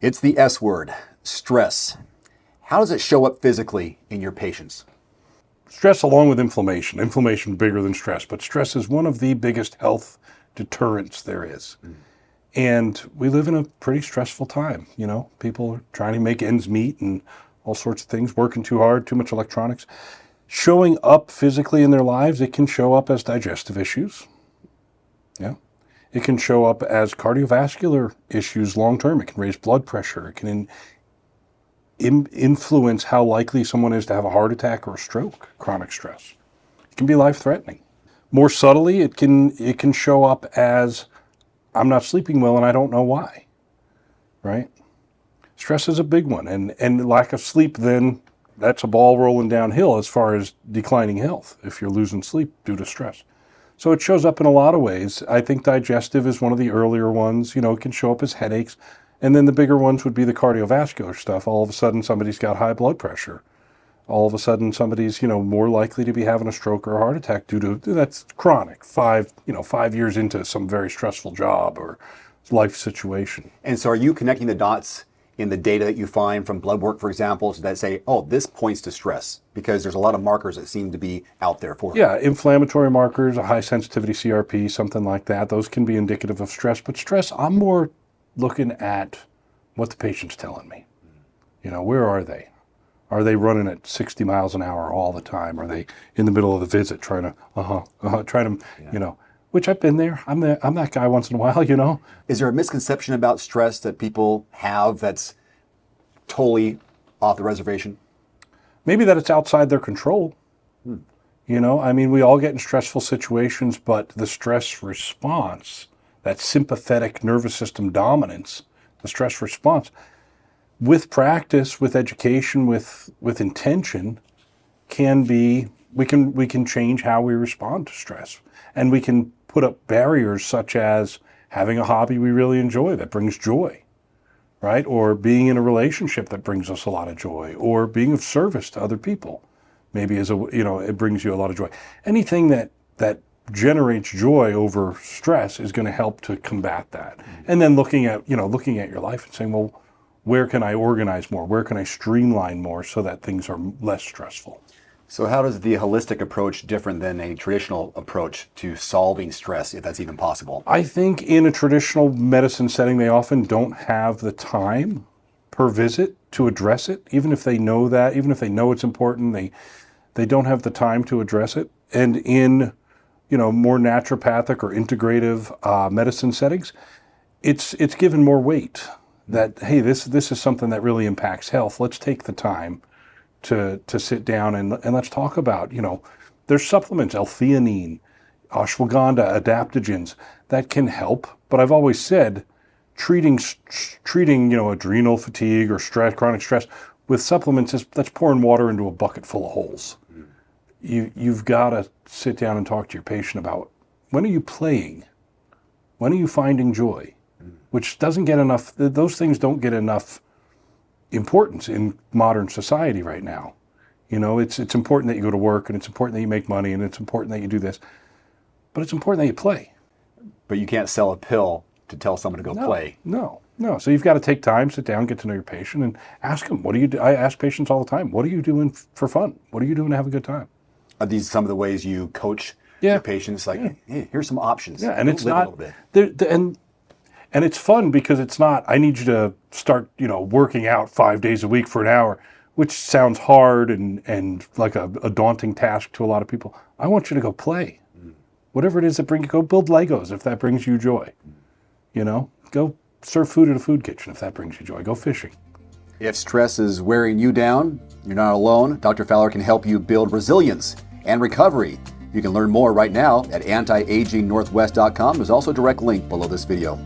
It's the S word, stress. How does it show up physically in your patients? Stress along with inflammation. Inflammation bigger than stress, but stress is one of the biggest health deterrents there is. And we live in a pretty stressful time. You know, people are trying to make ends meet and all sorts of things, working too hard, too much electronics. Showing up physically in their lives, it can show up as digestive issues. Yeah. It can show up as cardiovascular issues long term. It can raise blood pressure. It can influence how likely someone is to have a heart attack or a stroke, chronic stress. It can be life-threatening. More subtly, it can show up as I'm not sleeping well and I don't know why, right? Stress is a big one, and lack of sleep, then that's a ball rolling downhill as far as declining health if you're losing sleep due to stress. So it shows up in a lot of ways. I think digestive is one of the earlier ones. You know, it can show up as headaches. And then the bigger ones would be the cardiovascular stuff. All of a sudden somebody's got high blood pressure. All of a sudden somebody's, more likely to be having a stroke or a heart attack due to, that's chronic, 5 years into some very stressful job or life situation. And so are you connecting the dots in the data that you find from blood work, for example, that say, oh, this points to stress? Because there's a lot of markers that seem to be out there for it. Yeah, inflammatory markers, a high sensitivity CRP, something like that. Those can be indicative of stress. But stress, I'm more looking at what the patient's telling me. Where are they? Are they running at 60 miles an hour all the time? Are they in the middle of the visit trying to, which I've been there. I'm that guy once in a while, Is there a misconception about stress that people have that's totally off the reservation? Maybe that it's outside their control. We all get in stressful situations, but the stress response, that sympathetic nervous system dominance, the stress response, with practice, with education, with intention, can be, we can change how we respond to stress. And we can put up barriers such as having a hobby we really enjoy that brings joy, right? Or being in a relationship that brings us a lot of joy, or being of service to other people. Maybe it brings you a lot of joy. Anything that generates joy over stress is going to help to combat that. And then looking at your life and saying, well, where can I organize more? Where can I streamline more so that things are less stressful? So how does the holistic approach different than a traditional approach to solving stress, if that's even possible? I think in a traditional medicine setting, they often don't have the time per visit to address it. Even if they know that, even if they know it's important, they don't have the time to address it. And in more naturopathic or integrative medicine settings, it's given more weight. That, hey, this is something that really impacts health. Let's take the time to sit down and let's talk about, there's supplements, L-theanine, ashwagandha, adaptogens that can help. But I've always said treating adrenal fatigue or stress, chronic stress with supplements that's pouring water into a bucket full of holes. You've got to sit down and talk to your patient about, when are you playing? When are you finding joy? Which doesn't get enough, those things don't get enough importance in modern society right now. It's important that you go to work, and it's important that you make money, and it's important that you do this, but it's important that you play. But you can't sell a pill to tell someone to go play. No. So you've got to take time, sit down, get to know your patient, and ask them, what do you do? I ask patients all the time, what are you doing for fun? What are you doing to have a good time? Are these some of the ways you coach your patients? Like, hey, here's some options. Yeah, and it's not a little bit. And it's fun because it's not, I need you to start, working out 5 days a week for an hour, which sounds hard and like a daunting task to a lot of people. I want you to go play. Whatever it is that brings you, go build Legos if that brings you joy. Go serve food at a food kitchen if that brings you joy. Go fishing. If stress is wearing you down, you're not alone. Dr. Faler can help you build resilience and recovery. You can learn more right now at antiagingnorthwest.com. There's also a direct link below this video.